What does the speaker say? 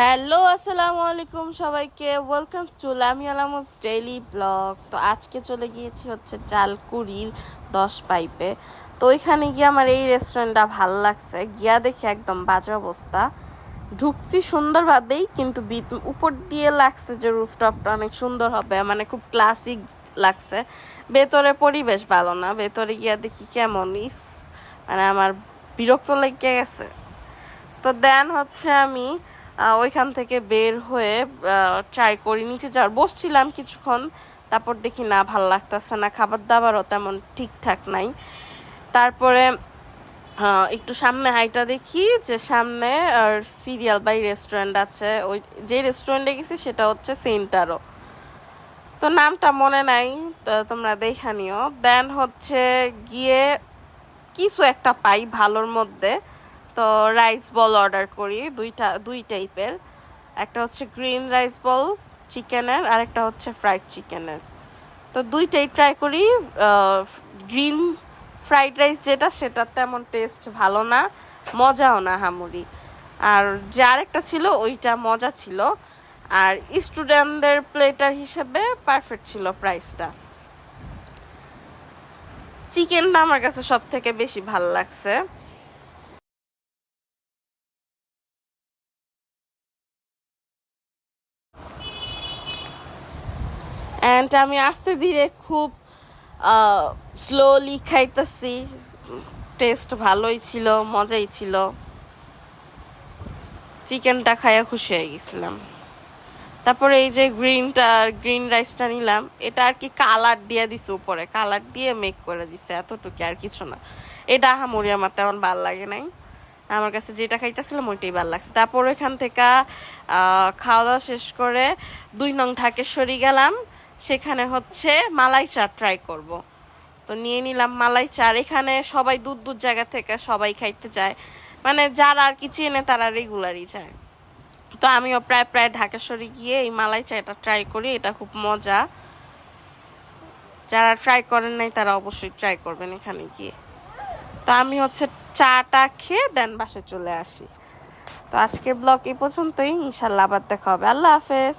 Hello, আসসালামু আলাইকুম সবাইকে। Welcome to Lamia Lamus daily blog. তো আজকে চলে গিয়েছি হচ্ছে চালকুড়ির 10 পাইপে। তো ওইখানে গিয়ে আমার এই রেস্টুরেন্টটা ভাল লাগছে। গিয়া দেখে একদম বাজে অবস্থা। ঢুকছি সুন্দরভাবেই, কিন্তু উপর দিয়ে লাগছে যে রুফটপটা অনেক সুন্দর হবে, মানে খুব ক্লাসিক লাগছে। ভেতরে পরিবেশ ভালো না। ভেতরে গিয়া দেখি কেমন মানে আমার বিরক্ত লেগে গেছে। তো দেন হচ্ছে আমি ওইখান থেকে বের হয়ে ট্রাই করি নিচে যাওয়ার। বসছিলাম কিছুক্ষণ, তারপর দেখি না, ভাল লাগতেছে না, খাবার দাবারও তেমন ঠিকঠাক নাই। তারপরে একটু সামনে হাইটা দেখি যে সামনে আর সিরিয়াল বাই রেস্টুরেন্ট আছে। ওই যে রেস্টুরেন্টে গেছি সেটা হচ্ছে সেন্টারও, তো নামটা মনে নাই, তো তোমরা দেখা নিও। দেন হচ্ছে গিয়ে কিছু একটা পাই ভালোর মধ্যে। তো রাইস বল অর্ডার করি, দুই টাইপের। একটা হচ্ছে গ্রিন রাইস বল চিকেনের, আর একটা হচ্ছে ফ্রাইড চিকেনের। তো দুইটাই ট্রাই করি। গ্রিন ফ্রাইড রাইস যেটা, সেটা তেমন টেস্ট ভালো না, মজাও না হামুরি। আর যে আরেকটা ছিল ওইটা মজা ছিল। আর স্টুডেন্টদের প্লেটার হিসেবে পারফেক্ট ছিল প্রাইসটা। চিকেনটা আমার কাছে সব থেকে বেশি ভালো লাগছে। অ্যান্ড আমি আস্তে ধীরে খুব স্লোলি খাইতেছি। টেস্ট ভালোই ছিল, মজাই ছিল। চিকেনটা খাইয়া খুশি হয়ে গেছিলাম। তারপরে এই যে গ্রিন রাইসটা নিলাম, এটা আর কি কালার দিয়ে দিছে, উপরে কালার দিয়ে মেক করে দিছে, এতটুকু আর কিছু না। এটা আহামরি আমার তেমন ভালো লাগে নাই। আমার কাছে যেটা খাইতেছিলাম ওইটাই ভালো লাগছে। তারপর ওইখান থেকে খাওয়া দাওয়া শেষ করে 2 নং ঢাকেশ্বরী গেলাম। সেখানে হচ্ছে মালাই চা ট্রাই করব। তো নিয়ে নিলাম মালাই চা। এখানে সবাই দূর দূর জায়গা থেকে সবাই খাইতে যায়, মানে যারা আর কি চেনে তারা রেগুলারই যায়। তো আমিও প্রায় প্রায় ঢাকেশ্বরী গিয়ে এই মালাই চাটা ট্রাই করি। এটা খুব মজা। যারা ট্রাই করেন নাই তারা অবশ্যই ট্রাই করবেন এখানে গিয়ে। তো আমি হচ্ছে চাটা খেয়ে দেন বাসে চলে আসি। তো আজকের ব্লগ এই পর্যন্তই। ইনশাল্লাহ আবার দেখা হবে। আল্লাহ হাফেজ।